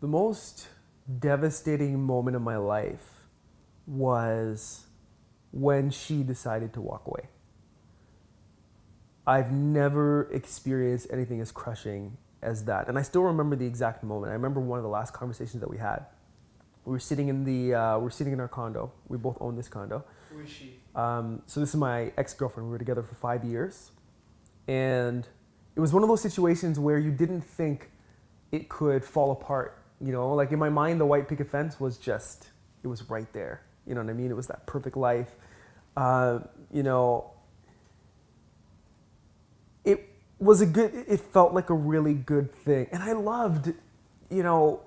The most devastating moment of my life was when she decided to walk away. I've never experienced anything as crushing as that. And I still remember the exact moment. I remember one of the last conversations that we had. We were sitting in our condo. We both own this condo. Who is she? So this is my ex-girlfriend. We were together for 5 years. And it was one of those situations where you didn't think it could fall apart. You know, like in my mind, the white picket fence was just, it was right there. You know what I mean? It was that perfect life. You know, it felt like a really good thing. And I loved, you know,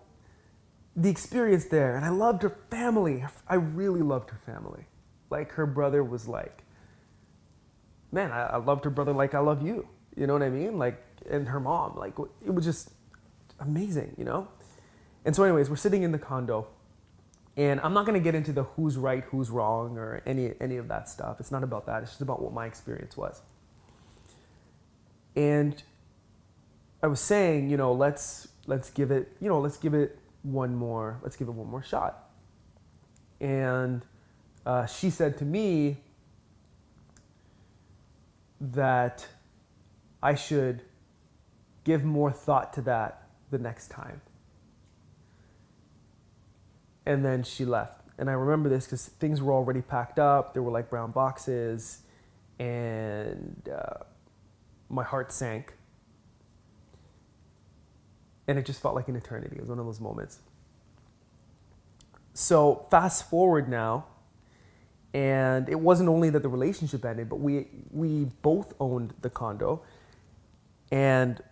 the experience there. And I loved her family. I really loved her family. Like her brother was like, man, I loved her brother like I love you. You know what I mean? Like, and her mom, like it was just amazing, you know? And so anyways, we're sitting in the condo and I'm not going to get into the who's right, who's wrong or any of that stuff. It's not about that. It's just about what my experience was. And I was saying, you know, let's give it one more shot. And she said to me that I should give more thought to that the next time. And then she left. And I remember this because things were already packed up. There were like brown boxes and my heart sank. And it just felt like an eternity. It was one of those moments. So fast forward now, and it wasn't only that the relationship ended, but we both owned the condo. And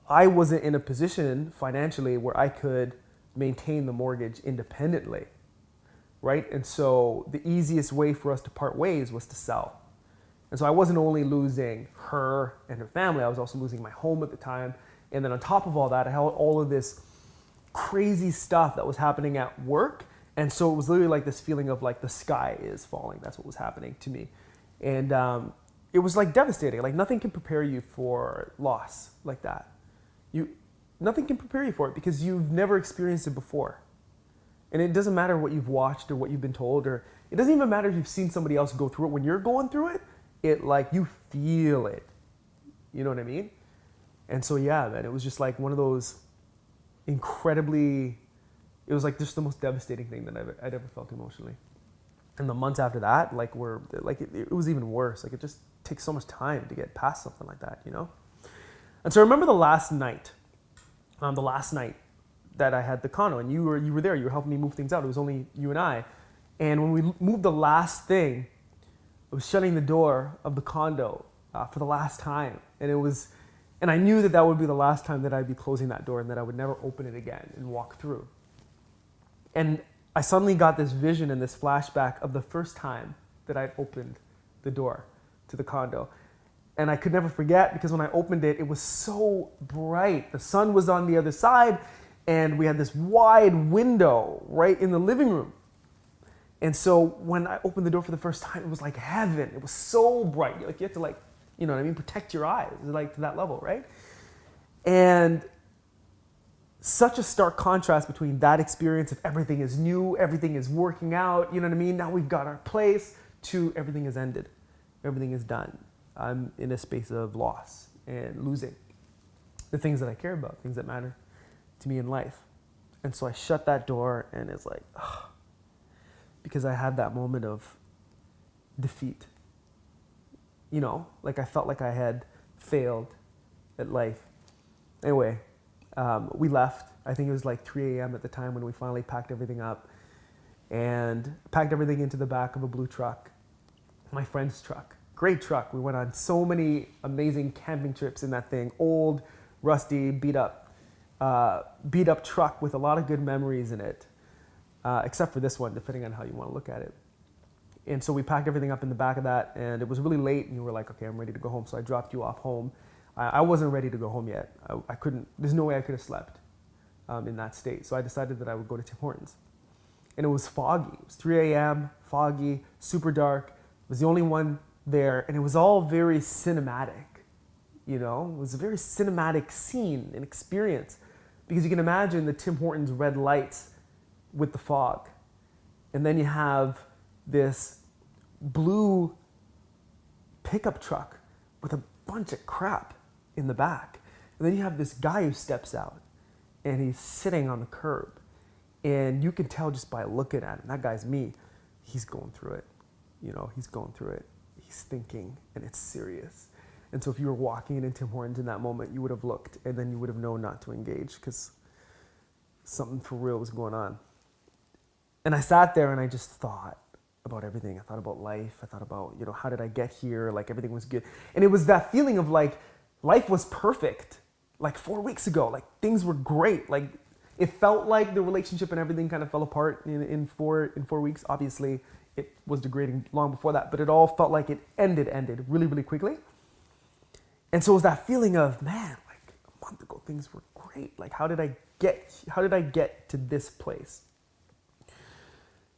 I wasn't in a position financially where I could maintain the mortgage independently, right? And so the easiest way for us to part ways was to sell. And so I wasn't only losing her and her family, I was also losing my home at the time. And then on top of all that, I had all of this crazy stuff that was happening at work. And so it was literally like this feeling of like the sky is falling. That's what was happening to me. And it was like devastating. Like nothing can prepare you for loss like that. Nothing can prepare you for it because you've never experienced it before. And it doesn't matter what you've watched or what you've been told, or it doesn't even matter if you've seen somebody else go through it. When you're going through it, it like you feel it. You know what I mean? And so yeah, man, it was just like one of those incredibly, it was like just the most devastating thing that I'd ever felt emotionally. And the months after that, like it was even worse. Like it just takes so much time to get past something like that, you know? And so I remember the last night that I had the condo, and you were there. You were helping me move things out. It was only you and I. And when we moved the last thing, I was shutting the door of the condo for the last time, and I knew that would be the last time that I'd be closing that door, and that I would never open it again and walk through. And I suddenly got this vision and this flashback of the first time that I'd opened the door to the condo. And I could never forget because when I opened it, it was so bright. The sun was on the other side and we had this wide window right in the living room. And so when I opened the door for the first time, it was like heaven. It was so bright. Like you have to like, you know what I mean? Protect your eyes like to that level, right? And such a stark contrast between that experience of everything is new, everything is working out, you know what I mean? Now we've got our place, to everything is ended. Everything is done. I'm in a space of loss and losing the things that I care about, things that matter to me in life. And so I shut that door and it's like, ugh, because I had that moment of defeat. You know, like I felt like I had failed at life. Anyway, we left. I think it was like 3 a.m. at the time when we finally packed everything up and packed everything into the back of a blue truck, my friend's truck. Great truck. We went on so many amazing camping trips in that thing. Old, rusty, beat up truck with a lot of good memories in it, except for this one, depending on how you want to look at it. And so we packed everything up in the back of that, and it was really late, and you were like, okay, I'm ready to go home. So I dropped you off home. I wasn't ready to go home yet. I couldn't, there's no way I could have slept in that state. So I decided that I would go to Tim Hortons. And it was foggy. It was 3 a.m., foggy, super dark. I was the only one there, and it was all very cinematic, you know? It was a very cinematic scene and experience Because you can imagine the Tim Hortons red lights with the fog. And then you have this blue pickup truck with a bunch of crap in the back. And then you have this guy who steps out and he's sitting on the curb. And you can tell just by looking at him, that guy's me, he's going through it. He's going through it. He's thinking, and it's serious. And so if you were walking in Tim Hortons in that moment, you would have looked, and then you would have known not to engage because something for real was going on. And I sat there and I just thought about everything. I thought about life. I thought about, how did I get here? Like everything was good. And it was that feeling of like life was perfect. Like 4 weeks ago, like things were great. Like it felt like the relationship and everything kind of fell apart in 4 weeks. Obviously, it was degrading long before that, but it all felt like it ended really, really quickly. And so it was that feeling of, man, like a month ago things were great. Like how did I get to this place?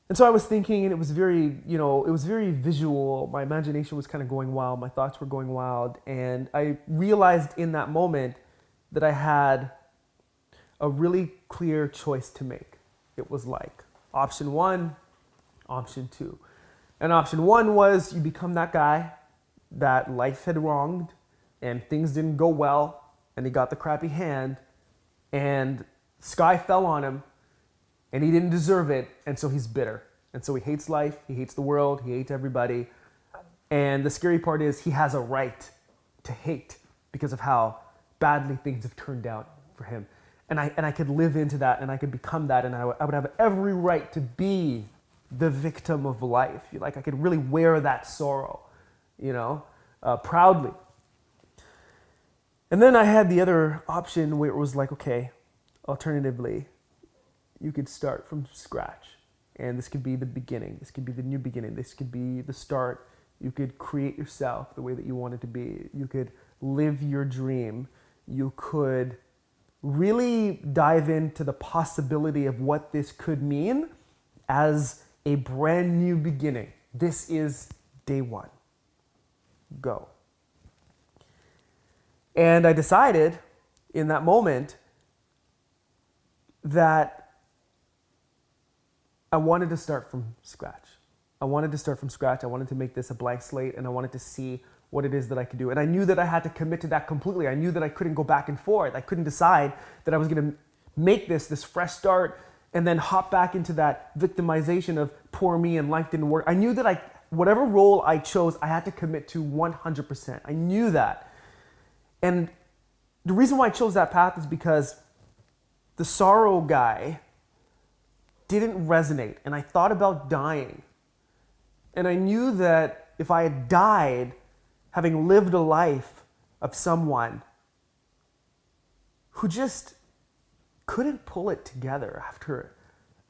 And so I was thinking, and it was very visual. My imagination was kind of going wild. My thoughts were going wild. And I realized in that moment that I had a really clear choice to make. It was like option 1, option 2. And option 1 was you become that guy that life had wronged and things didn't go well and he got the crappy hand and sky fell on him and he didn't deserve it, and so he's bitter. And so he hates life, he hates the world, he hates everybody. And the scary part is he has a right to hate because of how badly things have turned out for him. And I could live into that and I could become that, and I would have every right to be the victim of life. Like I could really wear that sorrow, proudly. And then I had the other option where it was like, okay, alternatively, you could start from scratch. And this could be the beginning. This could be the new beginning. This could be the start. You could create yourself the way that you want it to be. You could live your dream. You could really dive into the possibility of what this could mean as a brand new beginning. This is day 1. Go. And I decided in that moment that I wanted to start from scratch. I wanted to make this a blank slate, and I wanted to see what it is that I could do. And I knew that I had to commit to that completely. I knew that I couldn't go back and forth. I couldn't decide that I was going to make this fresh start and then hop back into that victimization of poor me and life didn't work. I knew that whatever role I chose, I had to commit to 100%. I knew that. And the reason why I chose that path is because the sorrow guy didn't resonate, and I thought about dying. And I knew that if I had died having lived a life of someone who just couldn't pull it together after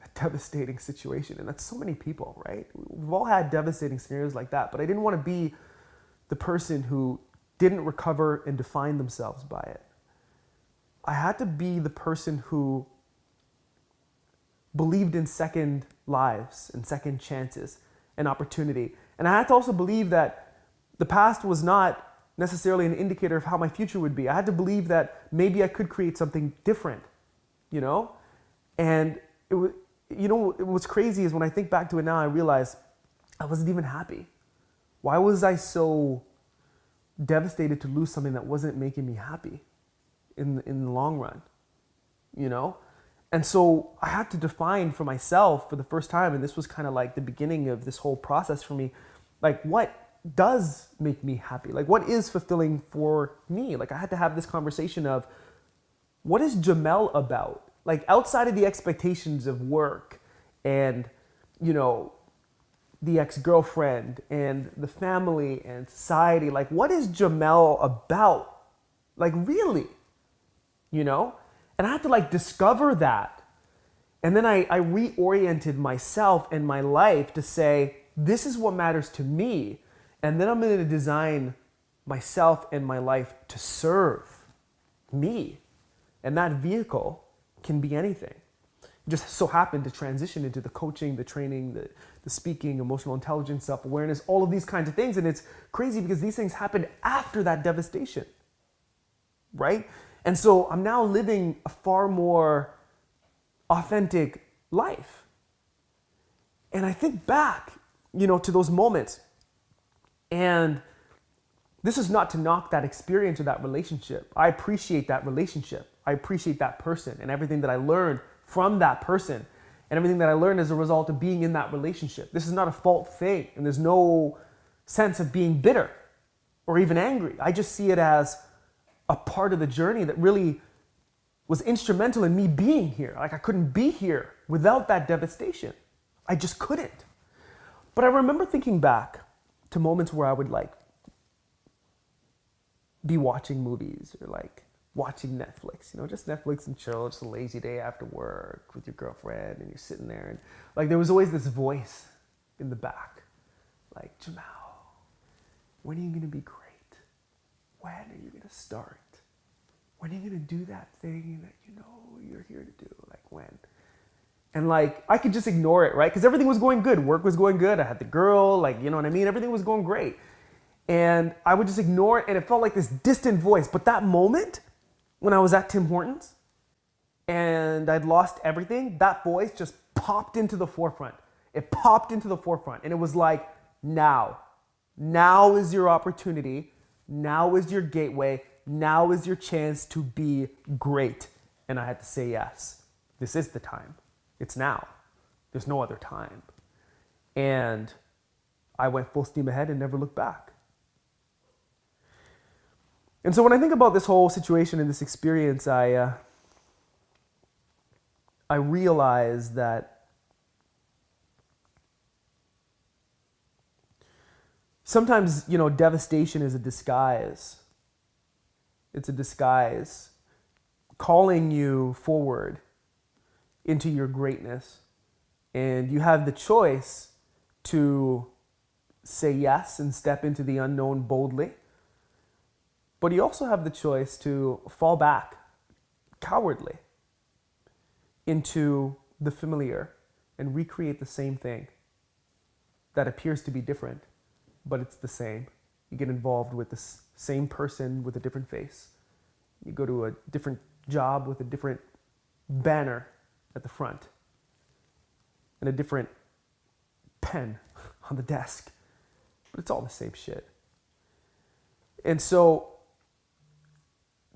a devastating situation, and that's so many people, right? We've all had devastating scenarios like that, but I didn't want to be the person who didn't recover and define themselves by it. I had to be the person who believed in second lives and second chances and opportunity. And I had to also believe that the past was not necessarily an indicator of how my future would be. I had to believe that maybe I could create something different, And what's crazy is when I think back to it now, I realize I wasn't even happy. Why was I so devastated to lose something that wasn't making me happy in the long run, And so I had to define for myself for the first time, and this was kind of like the beginning of this whole process for me, like what does make me happy? Like what is fulfilling for me? Like I had to have this conversation of what is Jamelle about? Like outside of the expectations of work and, the ex-girlfriend and the family and society, like what is Jamelle about? Like really, And I had to discover that. And then I reoriented myself and my life to say, this is what matters to me. And then I'm going to design myself and my life to serve me. And that vehicle can be anything. It just so happened to transition into the coaching, the training, the speaking, emotional intelligence, self-awareness, all of these kinds of things. And it's crazy because these things happened after that devastation, right? And so I'm now living a far more authentic life. And I think back, to those moments. And this is not to knock that experience or that relationship. I appreciate that relationship. I appreciate that person and everything that I learned from that person and everything that I learned as a result of being in that relationship. This is not a fault thing, and there's no sense of being bitter or even angry. I just see it as a part of the journey that really was instrumental in me being here. Like, I couldn't be here without that devastation. I just couldn't. But I remember thinking back to moments where I would be watching movies or watching Netflix, just Netflix and chill, just a lazy day after work with your girlfriend, and you're sitting there, and there was always this voice in the back, like, Jamelle, when are you gonna be great? When are you gonna start? When are you gonna do that thing that you're here to do? When? And I could just ignore it, right? Because everything was going good. Work was going good. I had the girl, you know what I mean? Everything was going great. And I would just ignore it, and it felt like this distant voice. But that moment, when I was at Tim Hortons and I'd lost everything, that voice just popped into the forefront. It popped into the forefront, and it was like, now. Now is your opportunity. Now is your gateway. Now is your chance to be great. And I had to say yes. This is the time. It's now. There's no other time. And I went full steam ahead and never looked back. And so when I think about this whole situation and this experience, I realize that sometimes, devastation is a disguise. It's a disguise calling you forward into your greatness. And you have the choice to say yes and step into the unknown boldly. But you also have the choice to fall back cowardly into the familiar and recreate the same thing that appears to be different, but it's the same. You get involved with the same person with a different face. You go to a different job with a different banner at the front and a different pen on the desk, but it's all the same shit. And so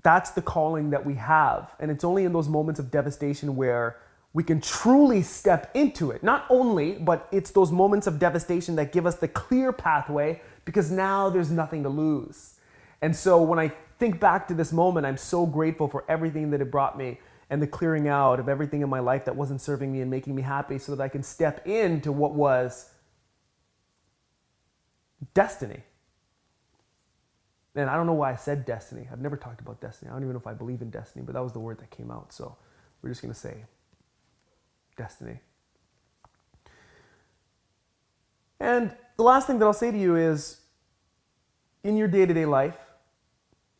that's the calling that we have. And it's only in those moments of devastation where we can truly step into it. Not only, but it's those moments of devastation that give us the clear pathway, because now there's nothing to lose. And so when I think back to this moment, I'm so grateful for everything that it brought me and the clearing out of everything in my life that wasn't serving me and making me happy, so that I can step into what was destiny. And I don't know why I said destiny. I've never talked about destiny. I don't even know if I believe in destiny, but that was the word that came out. So we're just going to say destiny. And the last thing that I'll say to you is, in your day-to-day life,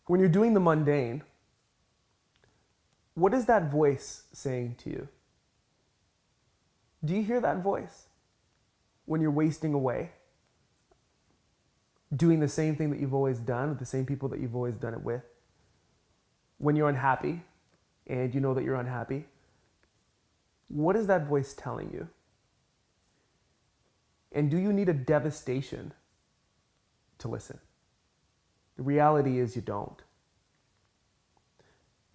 when you're doing the mundane, what is that voice saying to you? Do you hear that voice when you're wasting away? Doing the same thing that you've always done with the same people that you've always done it with? When you're unhappy and you know that you're unhappy, what is that voice telling you? And do you need a devastation to listen? The reality is you don't.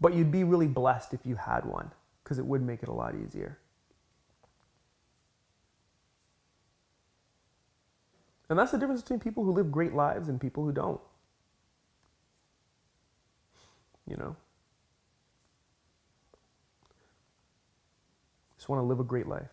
But you'd be really blessed if you had one, because it would make it a lot easier. And that's the difference between people who live great lives and people who don't. Just want to live a great life.